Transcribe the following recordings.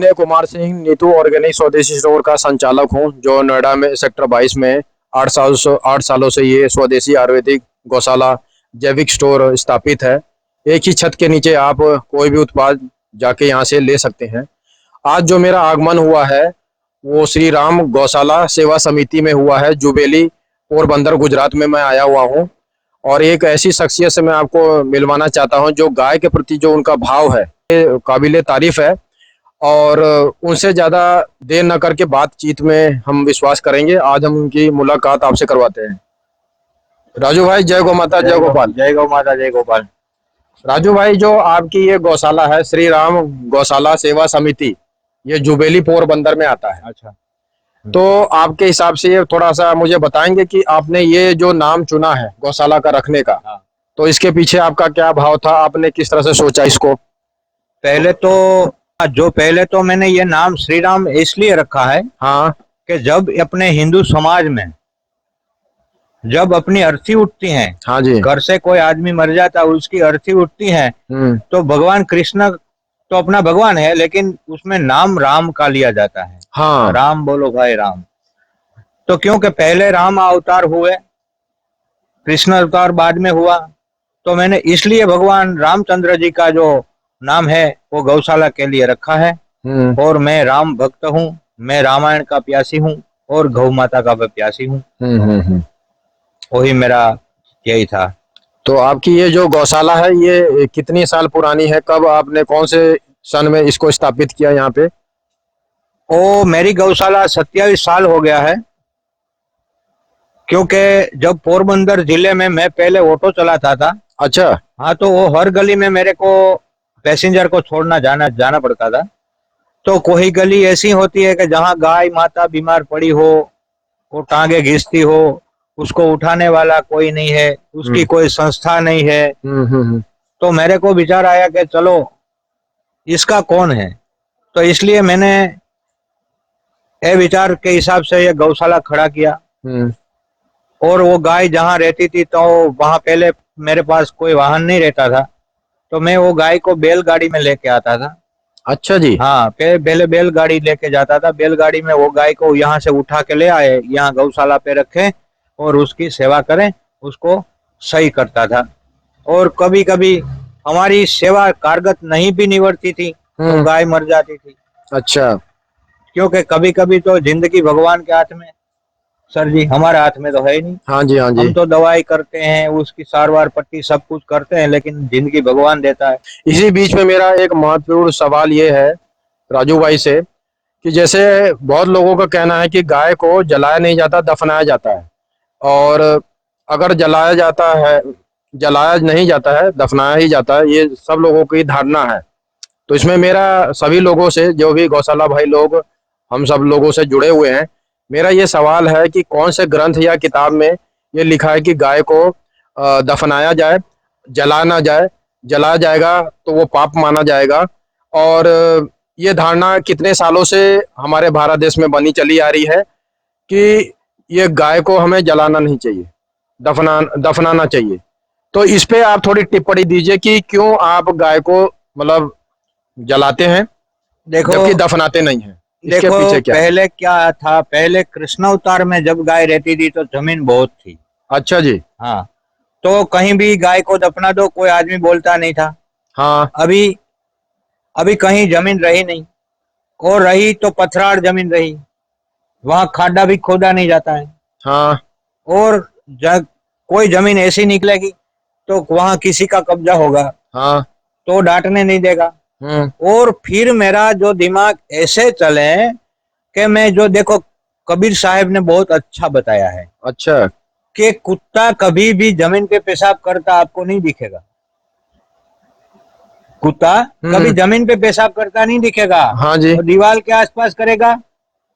Vinay Kumar Singh Neetu organic स्वदेशी store का संचालक हूँ, जो नोएडा में सेक्टर 22 में 8 सालों से ये स्वदेशी आयुर्वेदिक गौशाला जैविक स्टोर स्थापित है। एक ही छत के नीचे आप कोई भी उत्पाद जाके यहाँ से ले सकते हैं। आज जो मेरा आगमन हुआ है वो श्री राम गौशाला सेवा समिति में हुआ है, जुबेली पोरबंदर गुजरात में मैं आया हुआ हूँ। और एक ऐसी शख्सियत से मैं आपको मिलवाना चाहता हूँ जो गाय के प्रति जो उनका भाव है ये काबिले तारीफ है। और उनसे ज़्यादा देर न करके बातचीत में हम विश्वास करेंगे। आज हम उनकी मुलाकात आपसे करवाते हैं। राजू भाई, जय गौ माता, जय गोपाल। जय गौ माता, जय गोपाल। राजू भाई, जो आपकी ये गौशाला है श्री राम गौशाला सेवा समिति, ये जुबेली पोरबंदर में आता है। अच्छा। तो आपके हिसाब से ये थोड़ा सा मुझे बताएंगे कि आपने ये जो नाम चुना है गौशाला का रखने का, हाँ। तो इसके पीछे आपका क्या भाव था? आपने किस तरह से सोचा इसको? पहले तो मैंने ये नाम श्री राम इसलिए रखा है हाँ। कि जब अपने हिंदू समाज में जब अपनी अर्थी उठती है, हाँ जी। घर से कोई आदमी मर जाता है, उसकी अर्थी उठती है, तो भगवान कृष्ण तो अपना भगवान है, लेकिन उसमें नाम राम का लिया जाता है। हाँ। राम बोलो भाई राम। तो क्योंकि पहले राम अवतार हुए, कृष्ण अवतार बाद में हुआ, तो मैंने इसलिए भगवान रामचंद्र जी का जो नाम है वो गौशाला के लिए रखा है। और मैं राम भक्त हूँ, मैं रामायण का प्यासी हूँ और गौ माता का भी प्यासी हूँ। वही मेरा यही था। तो आपकी ये जो गौशाला है ये कितनी साल पुरानी है? कब आपने कौन से सन में इसको स्थापित किया यहाँ पे? मेरी गौशाला 27 साल हो गया है। क्योंकि जब पोरबंदर जिले में मैं पहले ऑटो चलाता था। अच्छा। हाँ, तो वो हर गली में मेरे को पैसेंजर को छोड़ना जाना पड़ता था। तो कोई गली ऐसी होती है कि जहाँ गाय माता बीमार पड़ी हो, वो टांगे घिसती हो, उसको उठाने वाला कोई नहीं है, उसकी कोई संस्था नहीं है। तो मेरे को विचार आया कि चलो इसका कौन है, तो इसलिए मैंने ये विचार के हिसाब से ये गौशाला खड़ा किया। और वो गाय जहाँ रहती थी तो वहां पहले मेरे पास कोई वाहन नहीं रहता था, तो मैं वो गाय को बैलगाड़ी में लेके आता था। अच्छा जी। हाँ, बैलगाड़ी लेके जाता था। बैलगाड़ी में वो गाय को यहाँ से उठा के ले आए, यहाँ गौशाला पे रखे और उसकी सेवा करें, उसको सही करता था। और कभी कभी हमारी सेवा कारगर नहीं भी निवड़ती थी तो गाय मर जाती थी। अच्छा। क्योंकि कभी कभी तो जिंदगी भगवान के हाथ में, सर जी, हमारे हाथ में तो है ही नहीं। हाँ जी, हाँ जी। हम तो दवाई करते हैं, उसकी सारवार पट्टी सब कुछ करते हैं, लेकिन जिंदगी भगवान देता है। इसी बीच में मेरा एक महत्वपूर्ण सवाल ये है राजू भाई से कि जैसे बहुत लोगों का कहना है कि गाय को जलाया नहीं जाता, दफनाया जाता है। और अगर जलाया नहीं जाता है, दफनाया ही जाता है, ये सब लोगों की धारणा है। तो इसमें मेरा सभी लोगों से, जो भी गौशाला भाई लोग हम सब लोगों से जुड़े हुए हैं, मेरा ये सवाल है कि कौन से ग्रंथ या किताब में ये लिखा है कि गाय को दफनाया जाए, जलाया ना जाए? जलाया जाएगा तो वो पाप माना जाएगा। और ये धारणा कितने सालों से हमारे भारत देश में बनी चली आ रही है कि ये गाय को हमें जलाना नहीं चाहिए, दफनाना चाहिए। तो इस पे आप थोड़ी टिप्पणी दीजिए कि क्यों आप गाय को मतलब जलाते हैं देखो, जबकि दफनाते नहीं हैं? इसके देखो पीछे क्या है? पहले क्या था, पहले कृष्ण अवतार में जब गाय रहती थी तो जमीन बहुत थी। अच्छा जी। हाँ, तो कहीं भी गाय को दफना दो, कोई आदमी बोलता नहीं था। हाँ। अभी अभी कहीं जमीन रही नहीं, और रही तो पथराड़ जमीन रही, वहां खाड्डा भी खोदा नहीं जाता है। हाँ। और कोई जमीन ऐसी निकलेगी तो वहां किसी का कब्जा होगा, हाँ। तो डांटने नहीं देगा। और फिर मेरा जो दिमाग ऐसे चले कि मैं जो, देखो, कबीर साहब ने बहुत अच्छा बताया है। अच्छा। कि कुत्ता कभी भी जमीन पे पेशाब करता आपको नहीं दिखेगा। कुत्ता कभी जमीन पे पेशाब करता नहीं दिखेगा। हाँ जी। और दीवार के आसपास करेगा,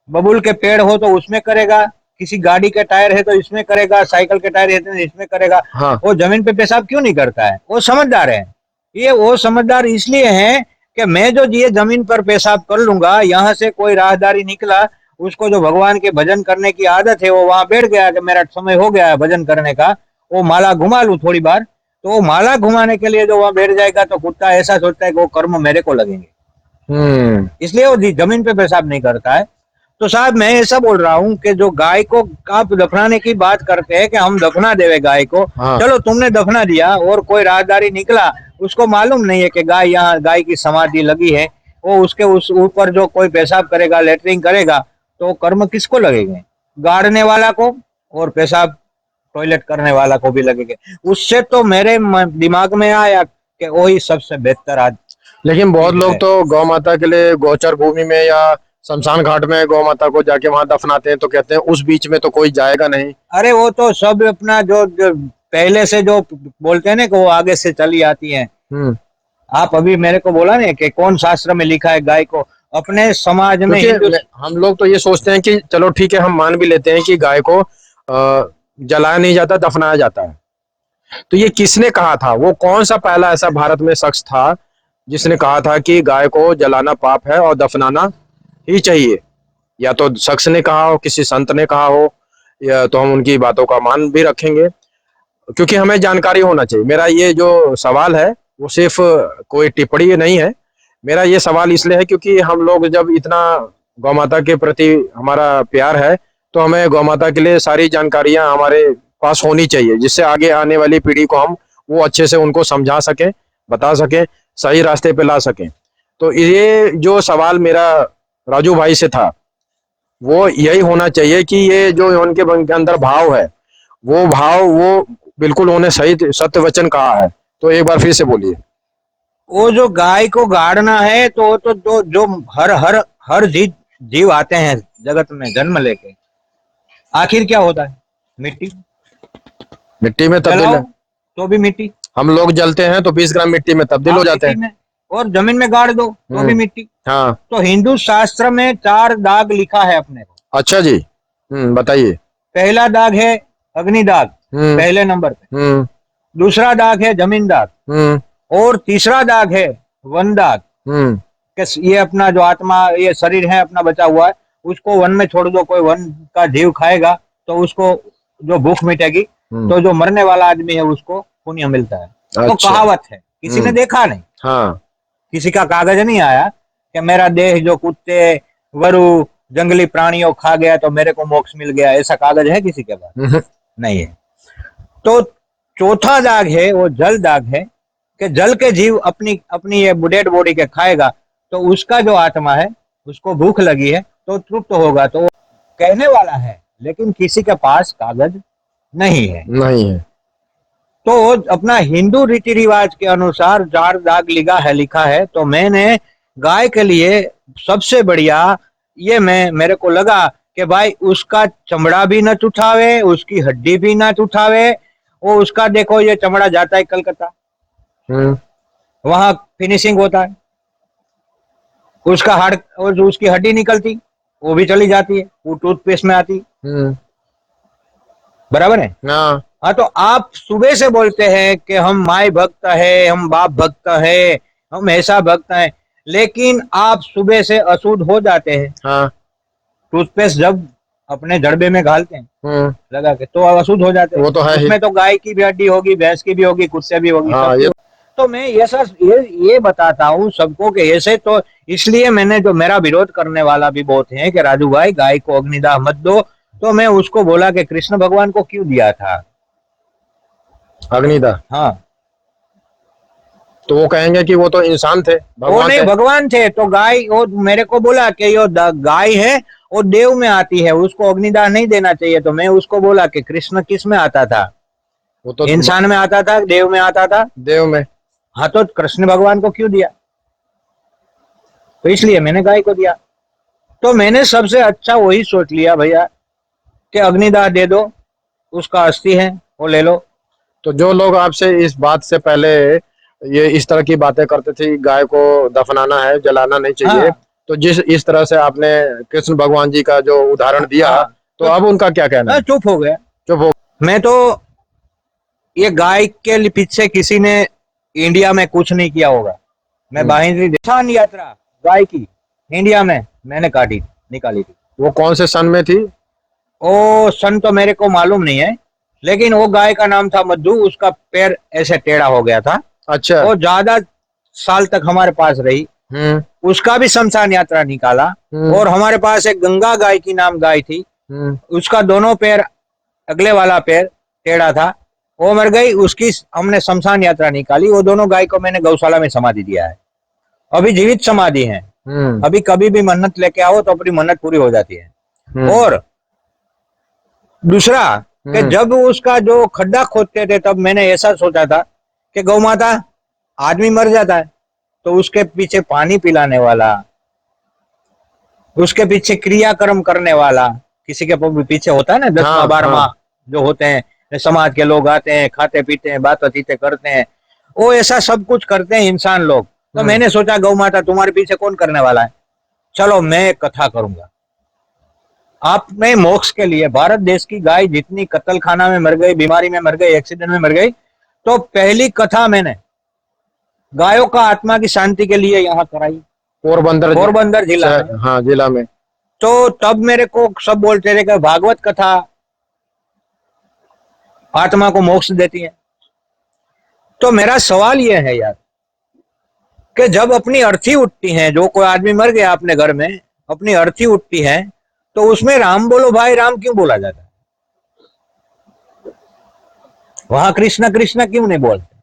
बबूल के पेड़ हो तो उसमें करेगा, किसी गाड़ी के टायर है तो इसमें करेगा, साइकिल के टायर है तो इसमें करेगा। हाँ। वो जमीन पे पेशाब क्यों नहीं करता है? वो समझदार है। ये वो समझदार इसलिए है कि मैं जो ये जमीन पर पेशाब कर लूंगा, यहाँ से कोई राहदारी निकला, उसको जो भगवान के भजन करने की आदत है, वो वहां बैठ गया कि मेरा समय हो गया है भजन करने का, वो माला घुमा लू थोड़ी बार, तो वो माला घुमाने के लिए जो वहां बैठ जाएगा, तो कुत्ता ऐसा सोचता है कि वो कर्म मेरे को लगेंगे। इसलिए वो जमीन पे पेशाब नहीं करता है। तो साहब मैं ऐसा बोल रहा हूँ कि जो गाय को आप दफनाने की बात करते हैं कि हम दफना देवे गाय को, हाँ। चलो तुमने दफना दिया और कोई राहदारी निकला, उसको मालूम नहीं है कि गाय यहाँ गाय की समाधि लगी है, वो उसके उस ऊपर जो कोई पेशाब करेगा लेटरिंग करेगा तो कर्म किसको लगेंगे? गाड़ने वाला को और पेशाब टॉयलेट करने वाला को भी लगेंगे। उससे तो मेरे दिमाग में आया कि वही सबसे बेहतर आज लेकिन बहुत चीज लोग है। तो गौ माता के लिए गोचर भूमि में या शमशान घाट में गौ माता को जाके वहां दफनाते हैं, तो कहते हैं उस बीच में तो कोई जाएगा नहीं। अरे वो तो सब अपना जो पहले से जो बोलते हैं ना कि वो आगे से चली आती हैं। हम्म। आप अभी मेरे को बोला ना कि कौन शास्त्र में लिखा है गाय को अपने समाज में क्योंकि हिंदू। हम लोग तो ये सोचते हैं कि चलो ठीक है, हम मान भी लेते हैं कि गाय को जलाया नहीं जाता, दफनाया जाता है। तो ये किसने कहा था? वो कौन सा पहला ऐसा भारत में शख्स था जिसने कहा था कि गाय को जलाना पाप है और दफनाना ही चाहिए? या तो शख्स ने कहा हो, किसी संत ने कहा हो, या तो हम उनकी बातों का मान भी रखेंगे, क्योंकि हमें जानकारी होना चाहिए। मेरा ये जो सवाल है वो सिर्फ कोई टिप्पणी नहीं है। मेरा ये सवाल इसलिए है क्योंकि हम लोग जब इतना गौ माता के प्रति हमारा प्यार है, तो हमें गौ माता के लिए सारी जानकारियां हमारे पास होनी चाहिए, जिससे आगे आने वाली पीढ़ी को हम वो अच्छे से उनको समझा सकें, बता सकें, सही रास्ते पे ला सकें। तो ये जो सवाल मेरा राजू भाई से था, वो यही होना चाहिए कि ये जो उनके अंदर भाव है, वो भाव वो बिल्कुल उन्होंने सही सत्य वचन कहा है। तो एक बार फिर से बोलिए। वो जो गाय को गाड़ना है तो जो हर हर हर जीव आते हैं जगत में जन्म लेके, आखिर क्या होता है? मिट्टी। मिट्टी में तब्दील जलाओ है। तो भी मिट्टी। हम लोग जलते हैं तो 20 ग्राम मिट्टी में तब्दील हाँ हो जाते मिट्टी हैं। में। और जमीन में गाड़ दो तो भी मिट्टी। हाँ। तो हिंदू शास्त्र में 4 दाग लिखा है अपने को। अच्छा जी। बताइए। पहला दाग है अग्नि दाग, हम्म। पहले नंबर पे। हम्म। दूसरा दाग है जमीन दाग। हम्म। और तीसरा दाग है वन दाग। हम्म। कि ये अपना जो आत्मा ये शरीर है अपना बचा हुआ है, उसको वन में छोड़ दो, कोई वन का जीव खाएगा तो उसको जो भूख मिटेगी, तो जो मरने वाला आदमी है उसको पुण्य मिलता है। तो अच्छा। कहावत है, किसी ने देखा नहीं, हाँ। किसी का कागज नहीं आया कि मेरा देह जो कुत्ते वरु जंगली प्राणियों खा गया तो मेरे को मोक्ष मिल गया, ऐसा कागज है किसी के पास? नहीं है। तो चौथा दाग है वो जल दाग है कि जल के जीव अपनी अपनी ये डेड बॉडी के खाएगा तो उसका जो आत्मा है उसको भूख लगी है तो तृप्त होगा। तो वो कहने वाला है लेकिन किसी के पास कागज नहीं है। नहीं है। तो अपना हिंदू रीति रिवाज के अनुसार 4 दाग लिखा है। तो मैंने गाय के लिए सबसे बढ़िया ये मेरे को लगा कि भाई उसका चमड़ा भी न उठावे, उसकी हड्डी भी न उठावे। वो उसका देखो ये चमड़ा जाता है कलकत्ता, वहां फिनिशिंग होता है, उसका हाड़ और उसकी हड्डी निकलती वो भी चली जाती है, वो टूथपेस्ट में आती। बराबर है। हाँ। हाँ तो आप सुबह से बोलते हैं कि हम माई भक्त है, हम बाप भक्त है, हम ऐसा भक्त है, लेकिन आप सुबह से अशुद्ध हो जाते हैं। हाँ। टूथपेस्ट जब अपने जड़बे में घालते हैं लगा के तो अशुद्ध हो जाते हैं। वो तो है ही। उसमें तो गाय की भी हड्डी होगी, भैंस की भी होगी, कुत्ते भी होगी, हाँ, सबकी ये होगी। तो मैं ये बताता हूँ सबको कि ऐसे तो इसलिए मैंने जो मेरा विरोध करने वाला भी बहुत है कि राजू भाई गाय को अग्निदाह मत दो, तो मैं उसको बोला कि कृष्ण भगवान को क्यों दिया था अग्निदाह? हाँ तो वो कहेंगे कि वो तो इंसान थे, वो भगवान नहीं थे। भगवान थे। तो गाय वो मेरे को बोला कि यो गाय है वो देव में आती है, उसको अग्निदाह नहीं देना चाहिए। तो मैं उसको बोला कि कृष्ण किस में आता था? वो तो इंसान में आता था, देव में आता था? देव में। हाँ तो कृष्ण भगवान को क्यों दिया? तो इसलिए मैंने गाय को दिया। तो मैंने सबसे अच्छा वही सोच लिया भैया कि अग्निदाह दे दो, उसका अस्थि है वो ले लो। तो जो लोग आपसे इस बात से पहले ये इस तरह की बातें करते थे, गाय को दफनाना है, जलाना नहीं चाहिए, हाँ तो जिस इस तरह से आपने कृष्ण भगवान जी का जो उदाहरण दिया, हाँ तो अब उनका क्या कहना है? चुप हो गया। चुप हो। मैं तो ये गाय के पीछे किसी ने इंडिया में कुछ नहीं किया होगा। मैं बाहिंद्री देशान यात्रा गाय की इंडिया में मैंने निकाली थी। वो कौन से सन में थी? ओ सन तो मेरे को मालूम नहीं है, लेकिन वो गाय का नाम था मधु, उसका पैर ऐसे टेढ़ा हो गया था। अच्छा। वो ज्यादा साल तक हमारे पास रही। उसका भी शमशान यात्रा निकाला। और हमारे पास एक गंगा गाय की नाम गाय थी, उसका दोनों पैर, अगले वाला पैर टेढ़ा था, वो मर गई, उसकी हमने शमशान यात्रा निकाली। वो दोनों गाय को मैंने गौशाला में समाधि दिया है, अभी जीवित समाधि है। अभी कभी भी मन्नत लेके आओ तो अपनी मन्नत पूरी हो जाती है। और दूसरा कि जब उसका जो खड्डा खोदते थे तब मैंने ऐसा सोचा था कि गौ माता, आदमी मर जाता है तो उसके पीछे पानी पिलाने वाला, उसके पीछे क्रियाक्रम करने वाला, किसी के पीछे होता है ना 10वां 12वां जो होते हैं, समाज के लोग आते हैं, खाते पीते हैं, बातें चीतें करते हैं, वो ऐसा सब कुछ करते हैं इंसान लोग। तो मैंने सोचा गौ माता तुम्हारे पीछे कौन करने वाला है, चलो मैं कथा करूंगा आप में मोक्ष के लिए। भारत देश की गाय जितनी कत्ल खाना में मर गई, बीमारी में मर गई, एक्सीडेंट में मर गई, तो पहली कथा मैंने गायों का आत्मा की शांति के लिए यहाँ कराई, पोरबंदर जिला में। हाँ, जिला में। तो तब मेरे को सब बोलते थे कि भागवत कथा आत्मा को मोक्ष देती है। तो मेरा सवाल यह है यार कि जब अपनी अर्थी उठती है, जो कोई आदमी मर गया अपने घर में, अपनी अर्थी उठती है, तो उसमें राम बोलो भाई राम क्यों बोला जाता है? वहां कृष्ण कृष्ण क्यों नहीं बोलते?